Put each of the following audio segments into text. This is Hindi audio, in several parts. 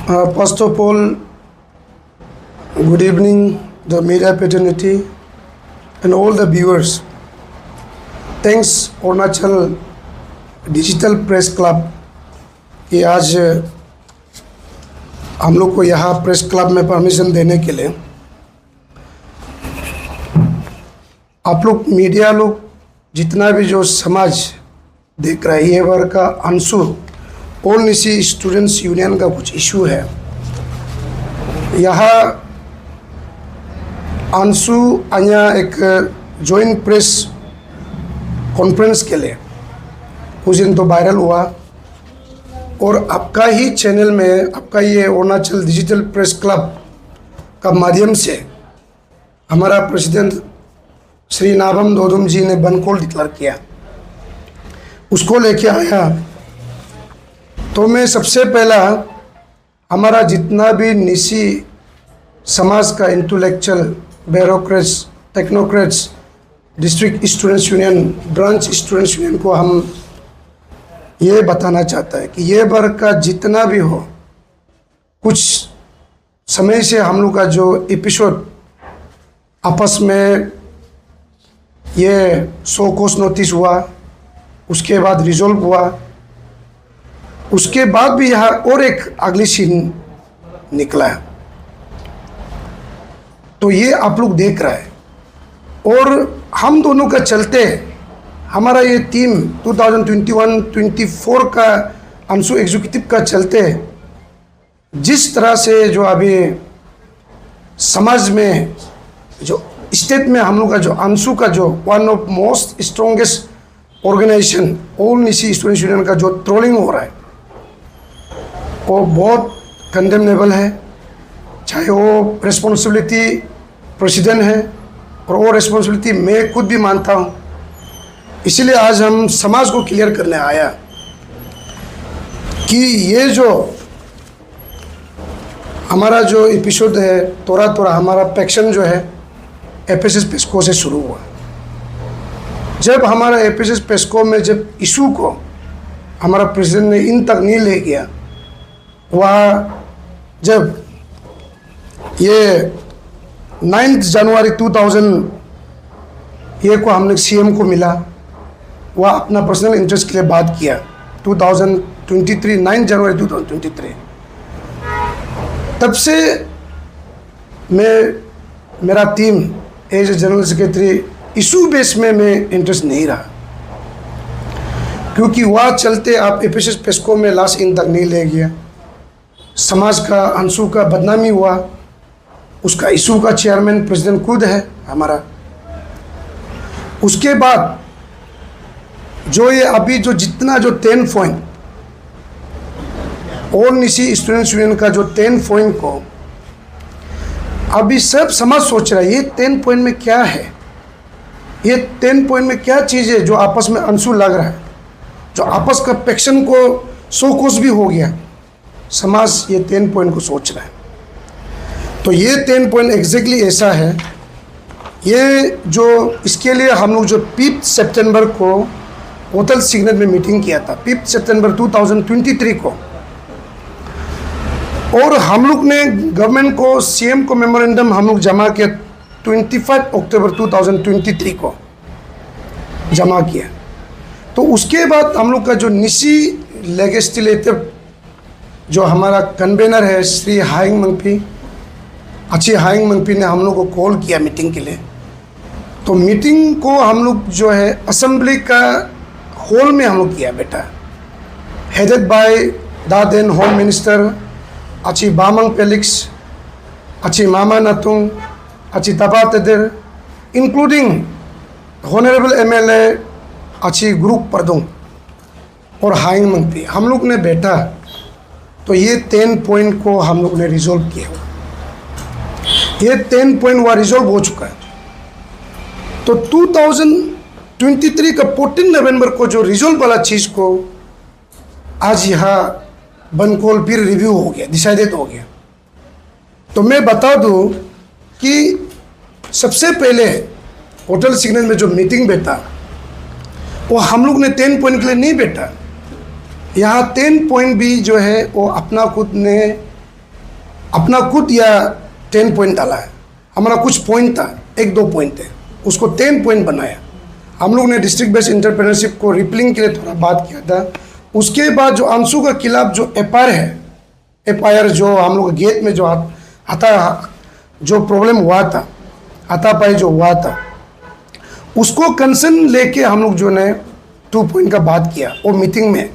First of all, good evening, the media fraternity and all the viewers. Thanks Arunachal digital press club कि आज हम लोग को यहाँ प्रेस क्लब में परमिशन देने के लिए। आप लोग मीडिया लोग जितना भी जो समाज देख रहा है, ये वर्ग का Anshu all Nyishi students union का कुछ इशू है। यहाँ अंशु अन्य एक जॉइंट प्रेस कॉन्फ्रेंस के लिए कुछ दिन तो वायरल हुआ और आपका ही चैनल में आपका ये अरुणाचल डिजिटल प्रेस क्लब का माध्यम से हमारा प्रेसिडेंट श्री नाबम दोदुम जी ने बंद कॉल डिक्लेयर किया, उसको लेके आया। तो मैं सबसे पहला हमारा जितना भी निसी समाज का intellectual bureaucrats, technocrats, district students union, branch students union को हम ये बताना चाहता है कि ये वर्ग का जितना भी हो, कुछ समय से हम लोग का जो एपिसोड आपस में ये 100 कोस नोटिस हुआ, उसके बाद रिजॉल्व हुआ, उसके बाद भी यहाँ और एक अगली सीन निकला है। तो ये आप लोग देख रहे हैं और हम दोनों का चलते हमारा ये टीम 2021-24 का अंशु एग्जीक्यूटिव का चलते जिस तरह से जो अभी समाज में जो स्टेट में हम लोग का जो अंशु का जो one of most strongest organisation all Nyishi students union का जो ट्रोलिंग हो रहा है वो बहुत कंडेमनेबल है। चाहे वो रिस्पॉन्सिबिलिटी प्रेसिडेंट है और वो रिस्पॉन्सिबिलिटी मैं खुद भी मानता हूँ। इसीलिए आज हम समाज को क्लियर करने आया कि ये जो हमारा जो एपिसोड है थोड़ा थोड़ा हमारा पैक्शन जो है एफएसएस पेस्को से शुरू हुआ। जब हमारा एफएसएस पेस्को में जब इशू को हमारा प्रेसिडेंट ने इन तक नहीं ले गया, वह जब ये 9 जनवरी 2000 ये को हमने सीएम को मिला, वह अपना पर्सनल इंटरेस्ट के लिए बात किया 2023 9 जनवरी 2023। तब से मेरा team as a general secretary issue base में मैं इंटरेस्ट नहीं रहा, क्योंकि वह चलते आप एफएसएस पेस्को में लास्ट इन तक नहीं ले गया। समाज का अंशु का बदनामी हुआ, उसका इशू का चेयरमैन प्रेसिडेंट खुद है हमारा। उसके बाद जो ये अभी जो जितना जो 10 point all Nyishi students union का जो 10 पॉइंट को अभी सब समाज सोच रहा है ये 10 पॉइंट में क्या है, ये 10 पॉइंट में क्या चीज़ है जो आपस में अंशु लग रहा है, जो आपस का पैक्शन को 100 कोस भी हो गया। समाज ये 10 पॉइंट को सोच रहा है। तो ये 10 पॉइंट एग्जैक्टली ऐसा है। ये जो इसके लिए हम लोग जो 5 सितंबर को होटल सिग्नल में मीटिंग किया था, 5 सितंबर 2023 को, और हम लोग ने गवर्नमेंट को सीएम को मेमोरेंडम हम लोग जमा किया 25 अक्टूबर 2023 को जमा किया। तो उसके बाद हम लोग का जो निसी लेजिस्लेटिव जो हमारा कन्वेनर है श्री हाइंग मंगपी, अच्छी हाइंग मंगपी ने हम लोग को कॉल किया मीटिंग के लिए। तो मीटिंग को हम लोग जो है असेंबली का हॉल में हम लोग किया बेटा, headed by the then home minister अच्छी बामंग पेलिक्स, अच्छी मामा नतुंग, अच्छी Taba Tedir, including honourable MLA अच्छी ग्रुप परदुंग और हाइंग मंगपी। हम लोग ने बैठा तो ये 10 पॉइंट को हम लोग ने रिजॉल्व किया। ये 10 पॉइंट हुआ रिजॉल्व हो चुका है। तो 2023 का 14 नवंबर को जो रिजॉल्व वाला चीज़ को आज यहाँ बनकोल फिर रिव्यू हो गया, डिसाइडेड हो गया। तो मैं बता दूँ कि सबसे पहले होटल सिग्नल में जो मीटिंग बैठा वो हम लोग ने 10 पॉइंट के लिए नहीं बैठा। यहाँ 10 पॉइंट भी जो है वो अपना खुद ने अपना खुद या 10 पॉइंट डाला है। हमारा कुछ पॉइंट था, 1-2 पॉइंट थे, उसको 10 पॉइंट बनाया। हम लोग ने डिस्ट्रिक्ट बेस्ड एंटरप्रेन्योरशिप को रिपलिंग के लिए थोड़ा बात किया था। उसके बाद जो अंशु के खिलाफ जो एफआईआर जो हम लोग गेट में जो आता जो प्रॉब्लम हुआ था, हाथापाई जो हुआ था, उसको कंसर्न लेके हम लोग जो ने 2 पॉइंट का बात किया और मीटिंग में,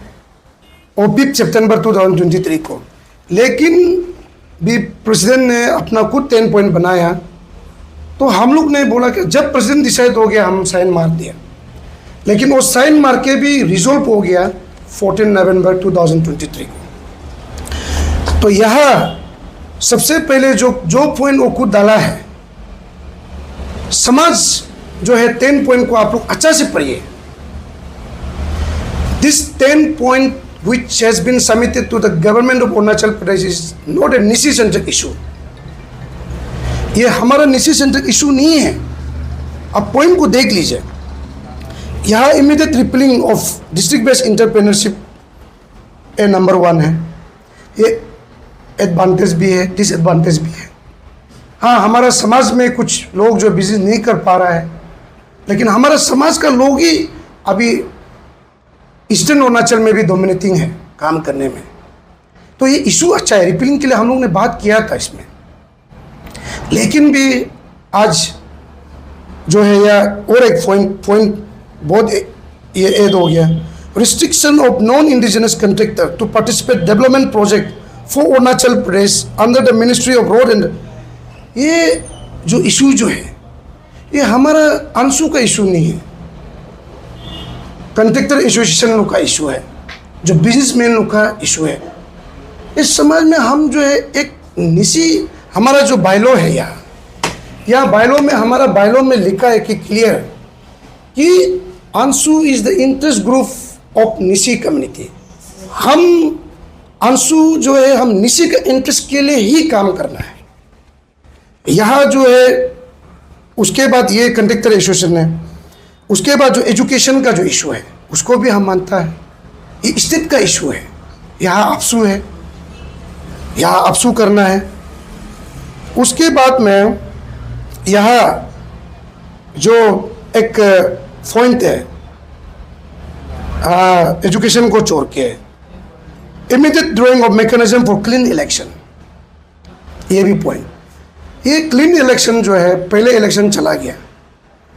और 5 सितंबर 2023 को। लेकिन भी प्रेसिडेंट ने अपना खुद 10 पॉइंट बनाया, तो हम लोग ने बोला कि जब प्रेसिडेंट डिसाइड हो गया हम साइन मार दिया। लेकिन वो साइन मार के भी रिजोल्व हो गया 14 नवंबर 2023 को। तो यहाँ सबसे पहले जो पॉइंट वो खुद डाला है, समाज जो है 10 पॉइंट को आप लोग अच्छा से पढ़िए। This 10 point which has been submitted to the government of Arunachal Pradesh is not a Nishi centric issue. ये हमारा निशी सेंट्रिक इशू नहीं है। आप पॉइंट को देख लीजिए। यहाँ immediate rippling of district based entrepreneurship number 1 है। ये एडवांटेज भी है, डिसएडवांटेज भी है। हाँ, हमारा समाज में कुछ लोग जो बिजनेस नहीं कर पा रहा है, लेकिन हमारा समाज का लोग ही अभी ईस्टर्न अरुणाचल में भी डोमिनेटिंग है काम करने में। तो ये इशू अच्छा है, रिपलिंग के लिए हम लोग ने बात किया था इसमें। लेकिन भी आज जो है या और एक पॉइंट बहुत ये ऐड हो गया, restriction of non indigenous contractor to participate development project for Arunachal Pradesh under the ministry of road and. ये जो इशू जो है ये हमारा अंशु का इशू नहीं है, कंट्रैक्टर एसोसिएशन लोग का इशू है, जो बिजनेसमैन लोग का इशू है। इस समाज में हम जो है एक निशी, हमारा जो बायलॉ है यहाँ बायलॉ में, हमारा बायलॉ में लिखा है कि क्लियर कि Anshu is the interest group of Nishi community. हम अंशु जो है हम निशी के इंटरेस्ट के लिए ही काम करना है यहाँ जो है। उसके बाद ये कंट्रैक्टर एसोसिएशन है। उसके बाद जो एजुकेशन का जो इशू है उसको भी हम मानता है, ये स्टेट का इशू है। यहाँ अपसू है, यहाँ अपसू करना है। उसके बाद में यहाँ जो एक पॉइंट है एजुकेशन को छोड़ के, immediate drying of mechanism for clean election, ये भी पॉइंट। ये क्लीन इलेक्शन जो है, पहले इलेक्शन चला गया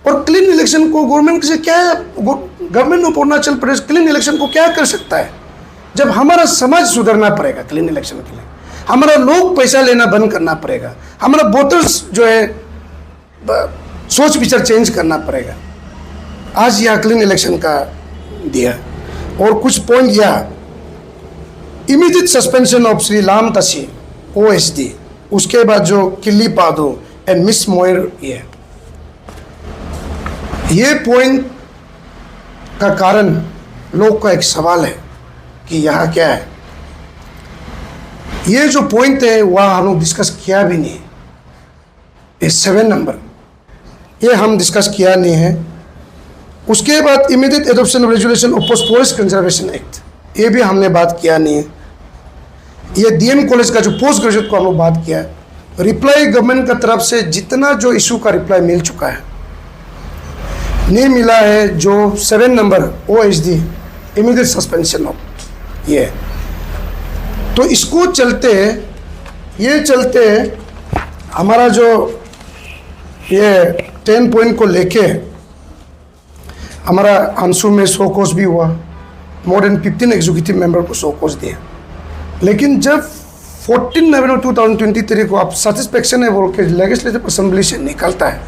और क्लीन इलेक्शन को गवर्नमेंट से क्या, government of Arunachal Pradesh clean election को क्या कर सकता है, जब हमारा समाज सुधरना पड़ेगा क्लीन इलेक्शन के लिए। हमारा लोग पैसा लेना बंद करना पड़ेगा, हमारा वोटर्स जो है सोच विचार चेंज करना पड़ेगा। आज यह क्लीन इलेक्शन का दिया। और कुछ पॉइंट यह इमीडिएट सस्पेंशन ऑफ श्री लाम तसी OSD, उसके बाद जो किल्ली पादो एंड मिस मोयर, ये पॉइंट का कारण लोग का एक सवाल है कि यहाँ क्या है। ये जो पॉइंट है वह हम लोग डिस्कस किया भी नहीं। ये 7 नंबर ये हम डिस्कस किया नहीं है। उसके बाद immediate adoption of resolution of post forest conservation act, ये भी हमने बात किया नहीं है। ये DM कॉलेज का जो पोस्ट ग्रेजुएट को हम लोग बात किया है। रिप्लाई गवर्नमेंट का तरफ से जितना जो इशू का रिप्लाई मिल चुका है, नहीं मिला है जो 7 number OSD immediate suspension of ये। तो इसको चलते हमारा जो ये 10 पॉइंट को लेके हमारा अंशु में शो कॉज भी हुआ, मोर देन 15 एग्जीक्यूटिव मेंबर को शो कॉज दिया। लेकिन जब 14 नवंबर 2023 को आप सेटिस्फेक्शन है बोल के लेजिस्लेटिव असेंबली से निकलता है,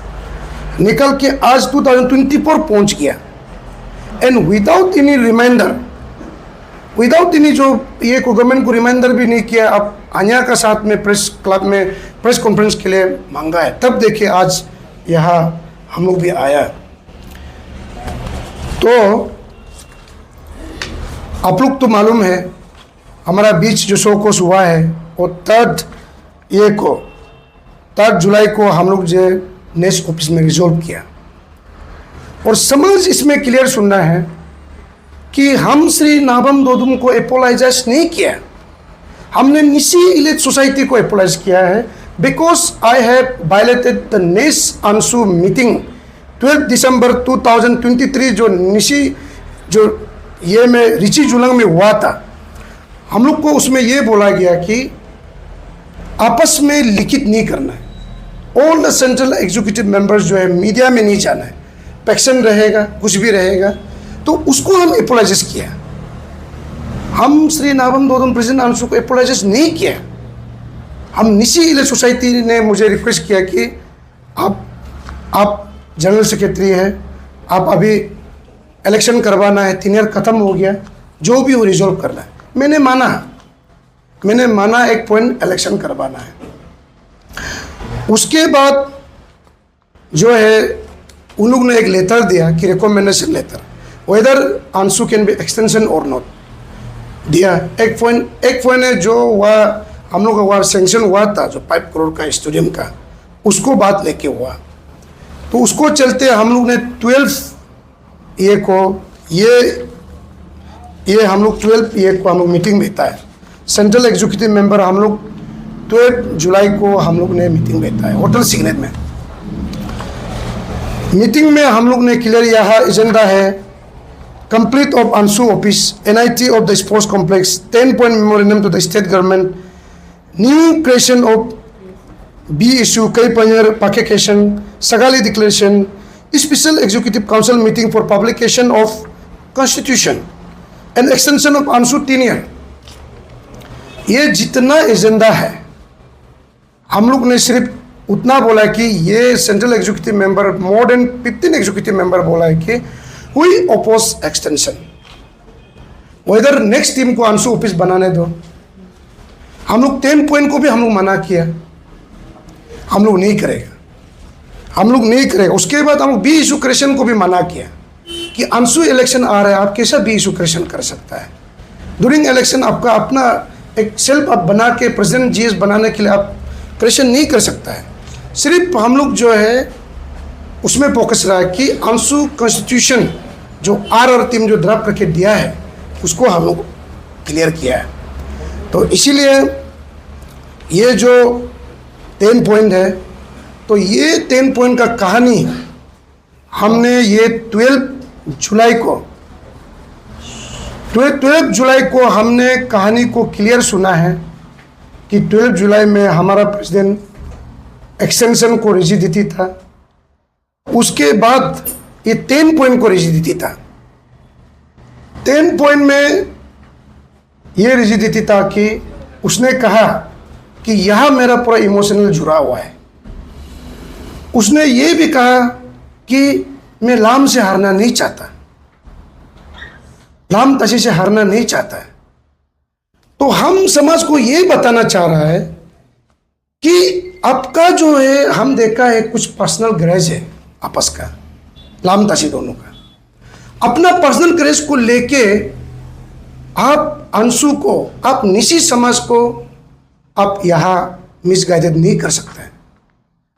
निकल के आज 2024 पहुंच गया, and without any reminder, without any जो ये को गवर्नमेंट को रिमाइंडर भी नहीं किया। अब आन्या का साथ में प्रेस क्लब में प्रेस कॉन्फ्रेंस के लिए मांगा है, तब देखिए आज यहाँ हम लोग भी आया। तो आप लोग तो मालूम है हमारा बीच जो शो कोर्स हुआ है वो 3 जुलाई को हम लोग जो नेक्स्ट ऑफिस में रिजोल्व किया। और समाज इसमें क्लियर सुनना है कि हम श्री नाबम दोदुम को एपोलाइजाइज नहीं किया, हमने निशी इलिट सोसाइटी को अपोलाइज किया है because I have violated the next Anshu meeting 12 दिसंबर 2023 जो निशी जो ये में रिची जुलंग में हुआ था। हम लोग को उसमें ये बोला गया कि आपस में लिखित नहीं करना है। All the central executive members जो है मीडिया में नहीं जाना है, पैक्शन रहेगा, कुछ भी रहेगा, तो उसको हम अपोलाइज किया। हम श्री नाबम दोदम प्रेसिडेंट अंशु को अपोलाइज नहीं किया। हम निशी इलिट सोसाइटी ने मुझे रिक्वेस्ट किया कि आप जनरल सेक्रेटरी है, आप अभी इलेक्शन करवाना है, 3 ईयर ख़त्म हो गया, जो भी हो रिजॉल्व करना है। मैंने माना 1 पॉइंट इलेक्शन करवाना है। उसके बाद जो है उन लोग ने एक लेटर दिया कि रिकमेंडेशन लेटर, वेदर अंशु can be extension or not दिया। एक पॉइंट है जो वह हम लोग का वह सेंक्शन हुआ था, जो 5 करोड़ का स्टेडियम का, उसको बात लेके हुआ। तो उसको चलते हम लोग ने 12 ये को ये हम लोग 12 ये को हम लोग मीटिंग बैठा है। सेंट्रल एग्जीक्यूटिव मेंबर हम लोग 12 जुलाई को हम लोग ने मीटिंग बैठा है होटल सिग्नेट में। मीटिंग में हम लोग ने क्लियर यहाँ एजेंडा है complete of ANSU office NIT of the sports complex, 10 point memorandum to the state government, new creation of बी इशू कई पंजर Pakke Kessang Sagalee declaration, special executive council meeting for publication of constitution and extension of ANSU 3 year. ये जितना एजेंडा है हम लोग ने सिर्फ उतना बोला कि ये central executive member more than 15 executive member बोला है कि we oppose extension, whether next team को अंशु ऑफिस बनाने दो। हम लोग 10 पॉइंट को भी हम लोग मना किया, हम लोग नहीं करेगा। उसके बाद हम लोग बी इशू क्रिएशन को भी मना किया कि अंशु इलेक्शन आ रहा है, आप कैसा बी इशू क्रिएशन कर सकता है। ड्यूरिंग इलेक्शन आपका अपना एक सेल्फ आप बना के प्रेसिडेंट GS बनाने के लिए आप क्रिएशन नहीं कर सकता है। सिर्फ हम लोग जो है उसमें फोकस रहा है कि अंशु कॉन्स्टिट्यूशन जो आर टीम जो ड्राफ्ट करके दिया है उसको हम लोग क्लियर किया है। तो इसीलिए ये जो 10 पॉइंट है, तो ये 10 पॉइंट का कहानी हमने ये 12 जुलाई को हमने कहानी को क्लियर सुना है कि 12 जुलाई में हमारा प्रेसिडेंट एक्सटेंशन को रिजिडिटी था। उसके बाद ये 10 पॉइंट को रिजिडिटी था। 10 पॉइंट में ये रिजिडिटी था कि उसने कहा कि यहाँ मेरा पूरा इमोशनल जुड़ा हुआ है। उसने ये भी कहा कि मैं लाम से हारना नहीं चाहता, लाम तशी से हारना नहीं चाहता है। तो हम समाज को ये बताना चाह रहा है कि आपका जो है हम देखा है कुछ पर्सनल ग्रज है आपस का, लाम तशी दोनों का अपना पर्सनल ग्रज को लेके आप अंशु को, आप निशी समाज को आप यहाँ मिसगाइडेड नहीं कर सकते हैं।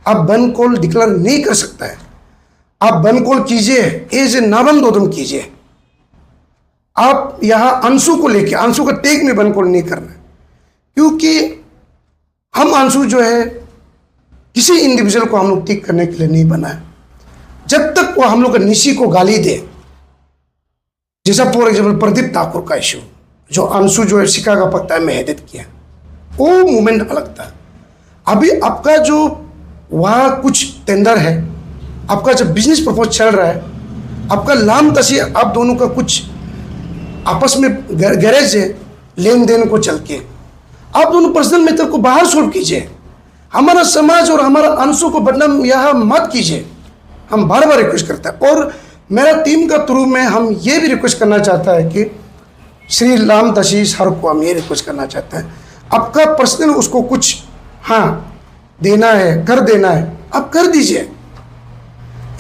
आप बन कॉल डिक्लेयर नहीं कर सकता है। आप बन कॉल कीजिए, एज ए नाबम दोदम कीजिए। आप यहाँ अंशु को लेके, अंशु का टेक में बन कॉल नहीं करना, क्योंकि हम अंशु जो है किसी इंडिविजुअल को हम लोग टिक करने के लिए नहीं बना है। जब तक वो हम लोग का निशी को गाली दे, जैसा फॉर एग्जाम्पल प्रदीप ठाकुर का इशू जो अंशु जो है शिकागा पक्ता में हेडेड किया, वो मूवमेंट अलग था। अभी आपका जो वहाँ कुछ टेंडर है, आपका जब बिजनेस प्रपोज चल रहा है, आपका लाम तसी आप दोनों का कुछ आपस में गैरेज है लेन देन को चल के, आप दोनों पर्सनल मैटर को बाहर सॉल्व कीजिए। हमारा समाज और हमारा अंशों को बदनाम यहाँ मत कीजिए। हम बार बार रिक्वेस्ट करते हैं, और मेरा टीम का थ्रू में हम ये भी रिक्वेस्ट करना चाहता है कि श्री लाम तशी सर को हम ये रिक्वेस्ट करना चाहते हैं, आपका पर्सनल उसको कुछ देना है, कर देना है, आप कर दीजिए।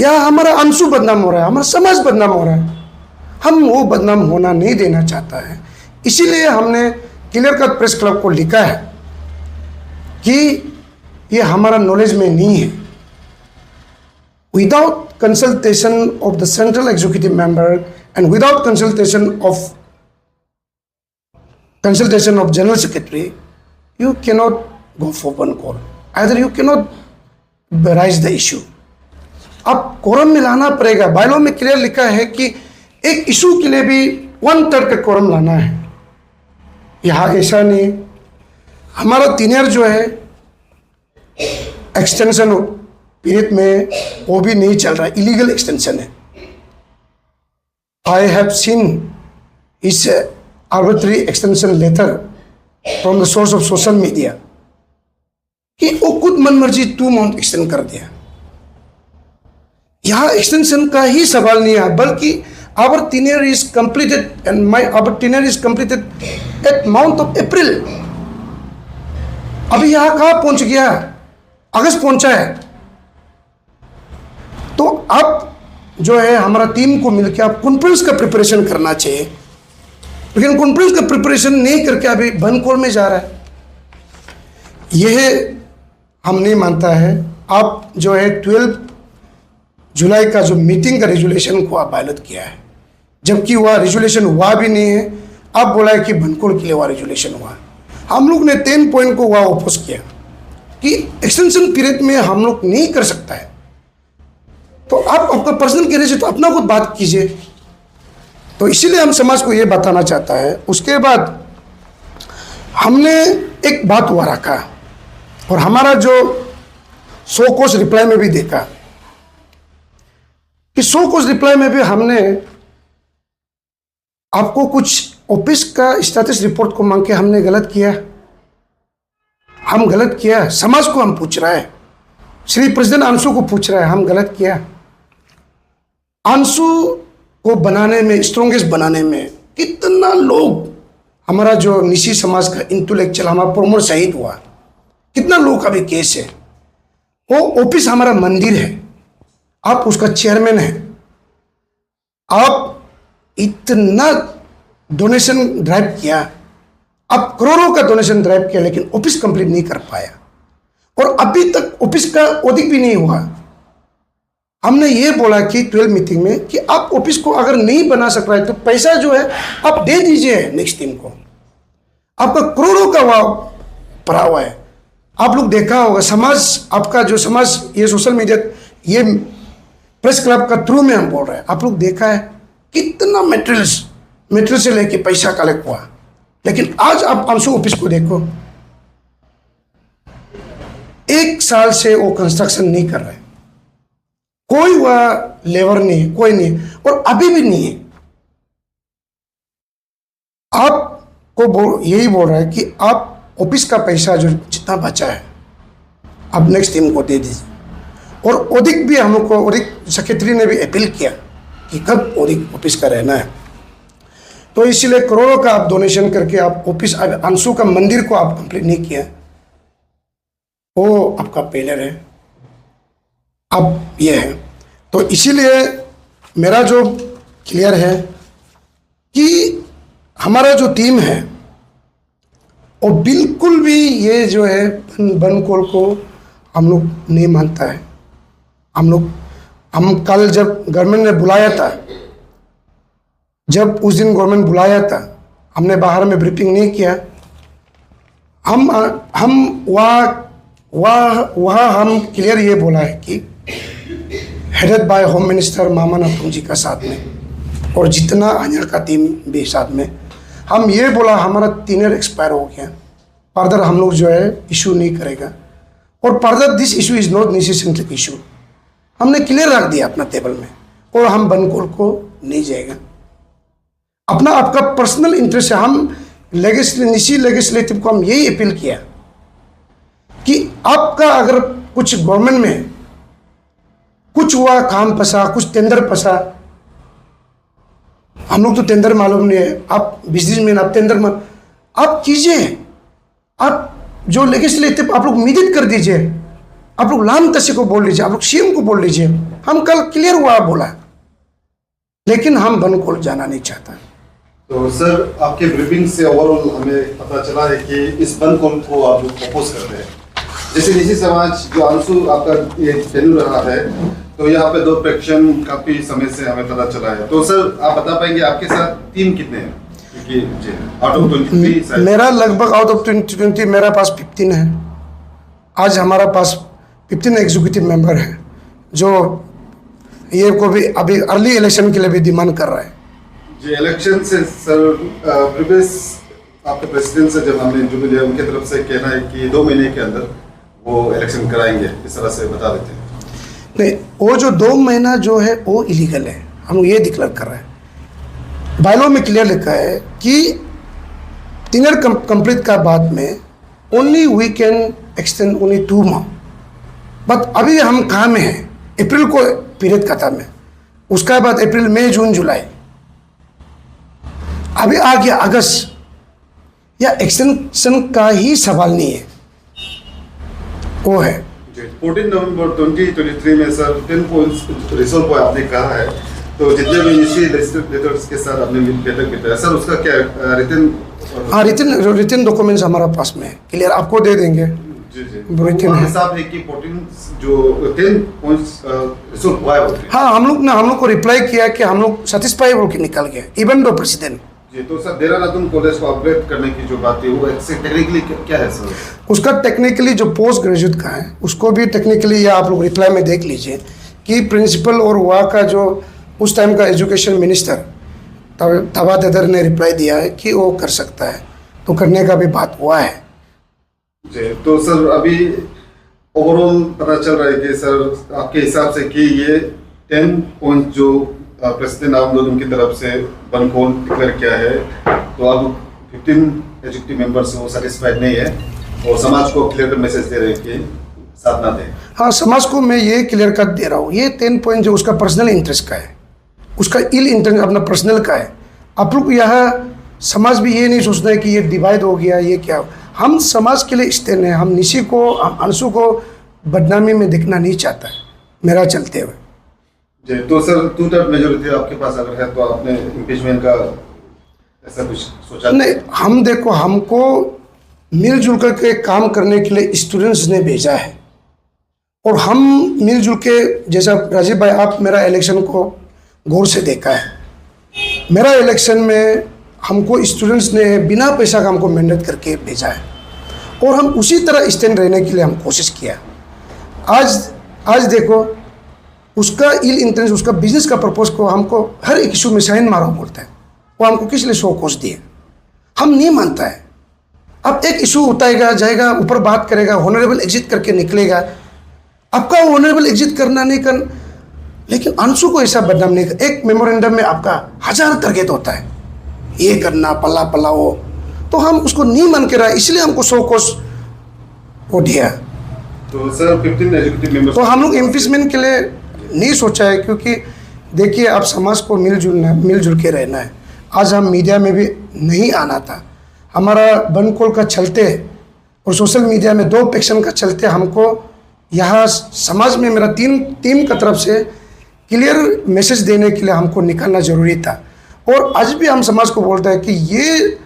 या हमारा अंशु बदनाम हो रहा है, हमारा समाज बदनाम हो रहा है, हम वो बदनाम होना नहीं देना चाहता है। इसीलिए हमने क्लियर कट प्रेस क्लब को लिखा है कि ये हमारा नॉलेज में नहीं है। Without consultation of the central executive member and without consultation of general secretary, you cannot go for one call. Either you cannot raise the issue. अब कोरम मिलाना पड़ेगा। बायलॉ में क्लियर लिखा है कि एक इशू के लिए भी 1/3 का कोरम लाना है। यहाँ ऐसा नहीं। हमारा टीनियर जो है एक्सटेंशन पीरियड में वो भी नहीं चल रहा, इलीगल एक्सटेंशन है। I have seen this arbitrary extension letter from the source of social media कि वो खुद मनमर्जी 2 मंथ एक्सटेंड कर दिया। यहाँ एक्सटेंशन का ही सवाल नहीं है, बल्कि our tenure is completed and our tenure is completed at month of April. अभी यहाँ कहाँ पहुंच गया? अगस्त पहुंचा है। तो अब जो है हमारा टीम को मिलकर अब कॉन्फ्रेंस का प्रिपरेशन करना चाहिए, लेकिन कॉन्फ्रेंस का प्रिपरेशन नहीं करके अभी बनकोर में जा रहा है। यह हम नहीं मानता है। आप जो है 12 जुलाई का जो मीटिंग का रेजुलेशन को आप वायलेट किया है, जबकि वह रेजुलेशन हुआ भी नहीं है। आप बोला है कि बनकोर के लिए वह रेजुलेशन हुआ। हम लोग ने 10 पॉइंट को वह अपोज किया कि एक्सटेंशन पीरियड में हम लोग नहीं कर सकता है। तो आप आपका पर्सनल कहने से तो अपना खुद बात कीजिए। तो इसीलिए हम समाज को ये बताना चाहता है। उसके बाद हमने एक बात हुआ रखा और हमारा जो सो कोस रिप्लाई में भी देखा कि सो कोस रिप्लाई में भी हमने आपको कुछ ऑफिस का स्टेटस रिपोर्ट को मांग के हमने गलत किया। हम गलत किया, समाज को हम पूछ रहा है, श्री प्रेसिडेंट अंशु को पूछ रहा है, हम गलत किया। अंशु को बनाने में, स्ट्रॉन्गेस्ट बनाने में कितना लोग, हमारा जो निशी समाज का इंटेलेक्चुअल हमारा प्रमोद शहीद हुआ, कितना लोग का भी केस है। वो ऑफिस हमारा मंदिर है, आप उसका चेयरमैन है। आप इतना डोनेशन ड्राइव किया, आप करोड़ों का डोनेशन ड्राइव किया, लेकिन ऑफिस कंप्लीट नहीं कर पाया और अभी तक ऑफिस का ऑडिट भी नहीं हुआ। हमने ये बोला कि 12 मीटिंग में कि आप ऑफिस को अगर नहीं बना सक रहा है तो पैसा जो है आप दे दीजिए नेक्स्ट टीम को। आपका करोड़ों का वह पड़ा हुआ है। आप लोग देखा होगा समाज, आपका जो समाज, ये सोशल मीडिया, ये प्रेस क्लब का थ्रू में हम बोल रहे हैं, आप लोग देखा है कितना मेटेरियल से लेके पैसा कलेक्ट हुआ। लेकिन आज आप अंशु ऑफिस को देखो, 1 साल से वो कंस्ट्रक्शन नहीं कर रहे, कोई वह लेबर नहीं, कोई नहीं, और अभी भी नहीं है। आपको यही बोल रहा है कि आप ऑफिस का पैसा जो जितना बचा है अब नेक्स्ट टीम को दे दीजिए। और ऑडिट भी हम लोग को, ऑडिट सेक्रेटरी ने भी अपील किया कि कब ऑडिट ऑफिस का रहना है। तो इसीलिए करोड़ों का आप डोनेशन करके आप ऑफिस, अंशु का मंदिर को आप कंप्लीट नहीं किया, वो आपका फेलियर है। अब ये है, तो इसीलिए मेरा जो क्लियर है कि हमारा जो टीम है वो बिल्कुल भी ये जो है बनकोर को हम लोग नहीं मानता है। हम कल जब गवर्नमेंट ने बुलाया था, जब उस दिन गवर्नमेंट बुलाया था, हमने बाहर में ब्रीफिंग नहीं किया। हम वहाँ हम क्लियर ये बोला है कि हेडेड बाय होम मिनिस्टर मामा नातुंग जी का साथ में और जितना अन्य का टीम भी साथ में, हम ये बोला हमारा टीनियर एक्सपायर हो गया, फर्दर हम लोग जो है इशू नहीं करेगा और further this issue is not necessary issue. हमने क्लियर रख दिया अपना टेबल में और हम बनकोर को नहीं जाएगा। अपना आपका पर्सनल इंटरेस्ट है। हम निशी लेजिस्लेटिव को हम यही अपील किया कि आपका अगर कुछ गवर्नमेंट में कुछ हुआ, काम फंसा, कुछ टेंडर फंसा, हम लोग तो टेंडर मालूम नहीं है, आप बिजनेसमैन, आप टेंडर आप कीजिए, आप जो लेजिस्लेटिव आप लोग मीडिएट कर दीजिए, आप लोग लाम तसी को बोल लीजिए, आप लोग सीएम को बोल लीजिए। हम कल क्लियर हुआ बोला, लेकिन हम बनकोर जाना नहीं चाहता। तो सर, आपके ब्रीफिंग से ओवरऑल हमें पता चला है कि इस बनकोर को आप लोग अपोज करते हैं। जैसे निशी समाज जो अंशु आपका ये टेन्यूर रहा है, तो यहाँ पे 2 फ्रैक्शन काफी समय से हमें पता चला है। तो सर, आप बता पाएंगे आपके साथ टीम कितने हैं? कि जी आउट ऑफ 23 मेरा लगभग आउट ऑफ 20 मेरा पास 15 है। आज हमारा पास 15 एग्जीक्यूटिव मेंबर है जो ये को भी अभी अर्ली इलेक्शन के लिए भी डिमांड कर रहा है। जी इलेक्शन से सर प्रीवियस आपके प्रेसिडेंट से जब हमने इंटरव्यू लिया उनकी तरफ से कहना है कि 2 महीने के अंदर वो इलेक्शन कराएंगे, इस तरह से बता देते हैं। नहीं, वो जो 2 महीना जो है वो इलीगल है, हम लोग ये डिक्लेयर कर रहे हैं। बायलॉ में क्लियर लिखा है कि 3 ईयर कंप्लीट का बाद में only we can extend only 2 month. But अभी हम कहाँ में हैं? अप्रैल को पीरियड खत्म है, उसका बाद अप्रैल मई जून जुलाई, अभी आ गया अगस्त, या एक्सटेंशन का ही सवाल नहीं है, वो है। 14 नवंबर 2023 में सर 10 पॉइंट्स रिजोल्व आपने कहा है, तो जितने भी इनिशियल लेजिस्लेटर्स के साथ आपने बैठक बिताया सर, उसका क्या रिटन? हाँ, रिटन डॉक्यूमेंट्स हमारा पास में है, क्लियर आपको दे देंगे। जी जी रिटन है। हिसाब है कि 14 जो 10 पॉइंट्स रिजोल्व हुआ है। हाँ, हम लोग को रिप्लाई किया कि हम लोग सेटिस्फाई होकर निकल गए, इवन दो प्रेसिडेंट। जी, तो सर देरा नातुन कॉलेज को अपग्रेड करने की जो बात है वो टेक्निकली क्या है सर? उसका टेक्निकली जो पोस्ट ग्रेजुएट का है उसको भी टेक्निकली, या आप लोग रिप्लाई में देख लीजिए कि प्रिंसिपल और वहाँ का जो उस टाइम का एजुकेशन मिनिस्टर तबा ददर ने रिप्लाई दिया है कि वो कर सकता है, तो करने का भी बात हुआ है। जी, तो सर अभी ओवरऑल पता चल रहा है कि सर आपके हिसाब से कि ये 10 पॉइंट जो प्रेसिडेंट आमदोलन की तरफ से बन कॉल डिक्लेयर किया है, तो अब 15 एग्जीक्यूटिव मेंबर्स वो सेटिस्फाइड नहीं है और समाज को क्लियर कट मैसेज दे रहे हैं कि साथ ना दें। हाँ, समाज को मैं ये क्लियर कट दे रहा हूँ, ये 10 पॉइंट जो उसका पर्सनल इंटरेस्ट का है, उसका इल इंटरेस्ट अपना पर्सनल का है। आप लोग यहाँ समाज भी ये नहीं सोचता है कि ये डिवाइड हो गया, ये क्या। हम समाज के लिए स्टैंड हैं, हम निशी को, अंशु को बदनामी में दिखना नहीं चाहता है मेरा चलते हुए। जी, तो सर 2/3 मेजोरिटी आपके पास अगर है तो आपने इम्पीचमेंट का ऐसा कुछ सोचा? नहीं, हम देखो, हमको मिलजुल कर के काम करने के लिए स्टूडेंट्स ने भेजा है और हम मिलजुल के, जैसा राजीव भाई आप मेरा इलेक्शन को गौर से देखा है, मेरा इलेक्शन में हमको स्टूडेंट्स ने बिना पैसा का हमको मेहनत करके भेजा है और हम उसी तरह स्टैंड रहने के लिए हम कोशिश किया। आज देखो, उसका इल इंटेंस, उसका बिजनेस का पर्पस को हमको हर एक इशू में साइन मारो बोलता है, वो हमको किस लिए शो कोस दिए, हम नहीं मानता है। अब एक इशू उठाएगा, जाएगा ऊपर बात करेगा, ऑनरेबल एग्जिट करके निकलेगा। आपका ऑनरेबल एग्जिट करना नहीं कर, लेकिन अंशु को ऐसा बदनाम नहीं कर। एक मेमोरेंडम में आपका 1000 टारगेट होता है, ये करना पल्ला पल्ला वो, तो हम उसको नहीं मान के रहा, इसलिए हमको शो कोस वो दिया। तो सर 15 एग्जीक्यूटिव मेंबर्स, तो हम लोग इम्पीचमेंट के लिए नहीं सोचा है, क्योंकि देखिए आप समाज को मिलजुल के रहना है। आज हम मीडिया में भी नहीं आना था, हमारा बनकोल का चलते और सोशल मीडिया में 2 पैक्शन का चलते हमको यहाँ समाज में मेरा टीम का तरफ से क्लियर मैसेज देने के लिए हमको निकलना जरूरी था। और आज भी हम समाज को बोलते हैं कि ये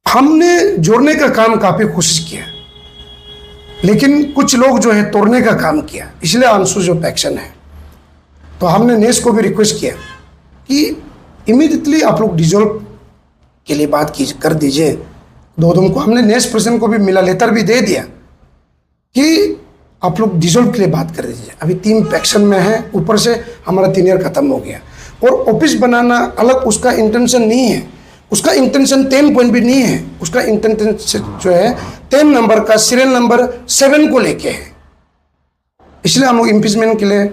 हमने जोड़ने का काम काफ़ी कोशिश किया, लेकिन कुछ लोग जो है तोड़ने का काम किया, इसलिए अंशु जो पैक्शन है। तो हमने नेस को भी रिक्वेस्ट किया कि इमीडिएटली आप लोग डिजोल्व के लिए बात कर दीजिए। 2 दिन को हमने नेस प्रेसिडेंट को भी मिला, लेटर भी दे दिया कि आप लोग डिजोल्व के लिए बात कर दीजिए। अभी 3 पैक्शन में है, ऊपर से हमारा 3 ईयर खत्म हो गया और ऑफिस बनाना अलग उसका इंटेंशन नहीं है, उसका इंटेंशन 10 पॉइंट भी नहीं है, उसका इंटेंशन जो है 10 नंबर का सीरियल नंबर 7 को लेके है। इसलिए हम लोग इम्पीचमेंट के लिए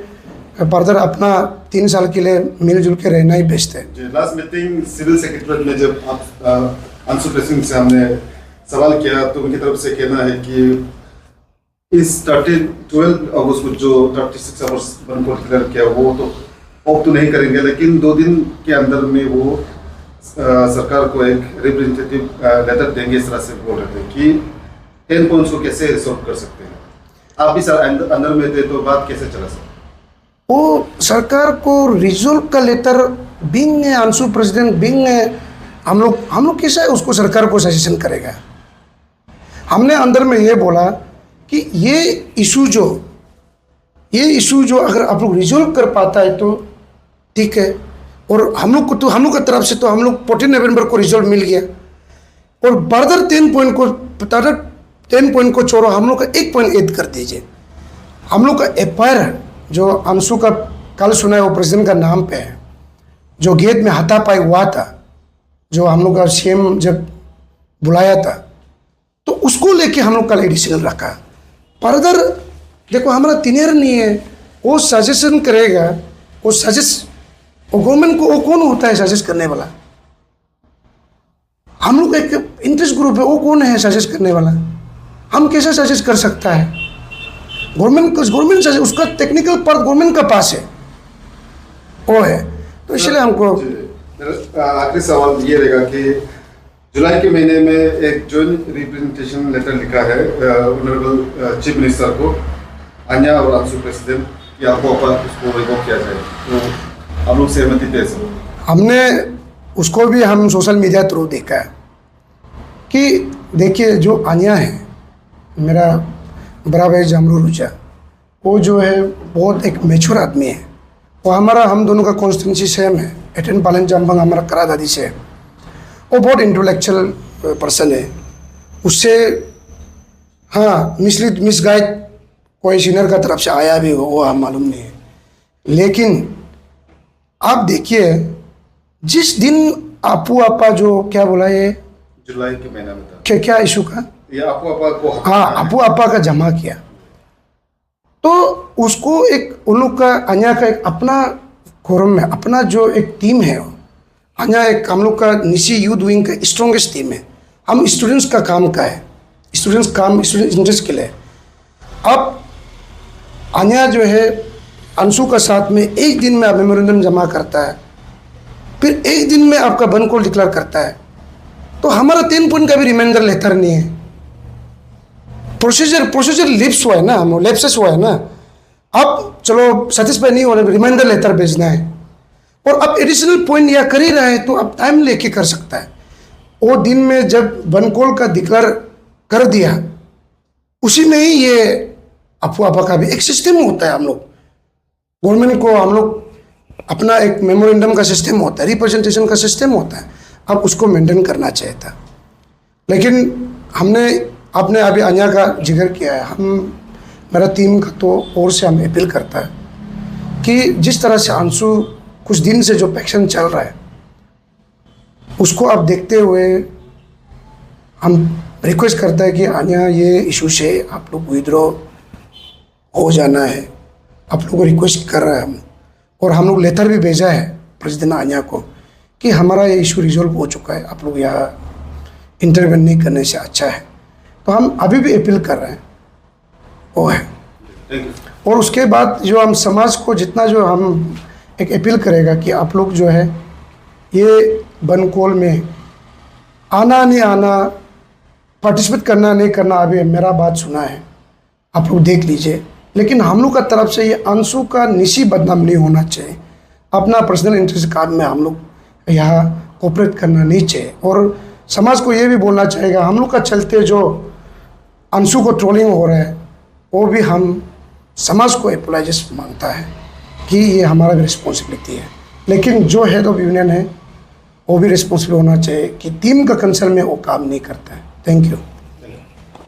फर्दर अपना 3 साल के लिए मिलजुल के रहना ही बेस्ट है। लास्ट मीटिंग सिविल सेक्रेटरीट में जब आप अंशु प्रेसिडेंट से हमने सवाल किया तो उनकी तरफ से कहना है कि इस 12 अगस्त को जो 36 आवर्स बन को डिक्लेयर किया वो तो ऑफ तो नहीं करेंगे, लेकिन 2 दिन के अंदर में वो सरकार को एक रिप्रेजेंटेटिव लेटर देंगे, इस तरह से बोल रहे थे कि 10 पॉइंट्स को कैसे रिजॉल्व कर सकते हैं। आप भी सर अंदर में थे तो बात कैसे चला सकते? वो सरकार को रिजोल्व का लेटर बिंग है, अंशु प्रेसिडेंट बिंग है, हम लोग कैसा है उसको सरकार को सजेशन करेगा। हमने अंदर में ये बोला कि ये इशू जो अगर आप लोग रिजोल्व कर पाता है तो ठीक है, और हम लोग को तो हम लोग की तरफ से तो हम लोग 14 नवंबर को रिजल्ट मिल गया, और बर्दर 10 पॉइंट को छोड़ो, हम लोग का 1 पॉइंट ऐड कर दीजिए। हम लोग का एफआईआर जो अंशु का कल सुना है वो प्रेसिडेंट का नाम पे है, जो गेट में हाथापाई हुआ था, जो हम लोग का सीएम जब बुलाया था, तो उसको लेके हम लोग कल डिसीजन रखा। फर्दर देखो हमारा तीनियर नहीं है, वो सजेशन करेगा, वो सजेस्ट, वो गवर्नमेंट को वो कौन होता है सजेस्ट करने वाला? हम लोग एक इंटरेस्ट ग्रुप है, वो कौन है सजेस्ट करने वाला? हम कैसे सजेस्ट कर सकता है? गवर्नमेंट सजेस्ट, उसका टेक्निकल पार्ट गवर्नमेंट का पास है, वो है। तो इसलिए हमको आखिरी सवाल ये रहेगा कि जुलाई के महीने में एक जॉइंट रिप्रेजेंटेशन लेटर लिखा है ऑनरेबल चीफ मिनिस्टर को, अन्या और अंशु प्रेसिडेंट, कि आपको उसको रिवोक किया जाए, तो हम लोग सहमति दे सकते? हमने उसको भी हम सोशल मीडिया थ्रू देखा है कि देखिए जो अन्या है, मेरा बड़ा भाई जामरू रुचा, वो जो है बहुत एक मैच्योर आदमी है, वो हम दोनों का कॉन्स्टिट्यूंसी सेम है, एटन पालन जाम्बंग हमारा करा दादी से है। वो बहुत इंटेलेक्चुअल पर्सन है, उससे हाँ मिसगाइड कोई सीनियर का तरफ से आया भी हो वो हम मालूम नहीं है। लेकिन आप देखिए जिस दिन आपू आपा जो क्या बोला ये जुलाई के महीने में था, क्या इशू का, ये आपू आपा को, हाँ आपू आपा का जमा किया, तो उसको एक उन लोग का अन्या का एक अपना फोरम में अपना जो एक टीम है, अन्या एक हम लोग का निशी यूथ विंग का स्ट्रॉन्गेस्ट टीम है। हम स्टूडेंट्स का काम का है, स्टूडेंट इंटरेस्ट के लिए। अब अन्या जो है अंशु का साथ में एक दिन में आप मेमोरेंडम जमा करता है, फिर एक दिन में आपका बंद कॉल डिक्लेयर करता है, तो हमारा 10 पॉइंट का भी रिमाइंडर लेटर नहीं है। प्रोसीजर लिप्स हुआ है ना, हम लेप्सेस हुआ है ना। अब चलो सेटिस्फाई नहीं होने, रिमाइंडर लेटर भेजना है, और अब एडिशनल पॉइंट या कर ही रहा है तो अब टाइम लेके कर सकता है। वो दिन में जब बंद कॉल का डिक्लेयर कर दिया, उसी में ही ये अफवाह आपा का भी एक सिस्टम होता है। हम लोग गवर्नमेंट को हम लोग अपना एक मेमोरेंडम का सिस्टम होता है, रिप्रेजेंटेशन का सिस्टम होता है, अब उसको मेंटेन करना चाहिए था। लेकिन आपने अभी अन्या का जिक्र किया है, मेरा टीम का तो और से हम अपील करता है कि जिस तरह से अंशु कुछ दिन से जो पैक्शन चल रहा है उसको आप देखते हुए हम रिक्वेस्ट करता है कि अन्या ये इशू से आप लोग विड्रॉ हो जाना है, आप लोग को रिक्वेस्ट कर रहे हैं हम, और हम लोग लेटर भी भेजा है प्रेसिडेंट अन्या को कि हमारा ये इशू रिजॉल्व हो चुका है, आप लोग यहाँ इंटरवेन नहीं करने से अच्छा है। तो हम अभी भी अपील कर रहे हैं, वो है। और उसके बाद जो हम समाज को जितना जो हम एक अपील करेगा कि आप लोग जो है ये बन कॉल में आना नहीं आना, पार्टिसिपेट करना नहीं करना, अभी मेरा बात सुना है, आप लोग देख लीजिए। लेकिन हम लोग का तरफ से ये अंशु का निशी बदनाम नहीं होना चाहिए, अपना पर्सनल इंटरेस्ट काम में हम लोग यहाँ कोऑपरेट करना नहीं चाहिए। और समाज को ये भी बोलना चाहिएगा, हम लोग का चलते जो अंशु को ट्रोलिंग हो रहा है वो भी हम समाज को अपोलाइज मांगता है कि ये हमारा भी रिस्पॉन्सिबिलिटी है। लेकिन जो हेड ऑफ यूनियन है वो भी रिस्पॉन्सिबल होना चाहिए कि टीम का कंसर्न में वो काम नहीं करता है। Thank you.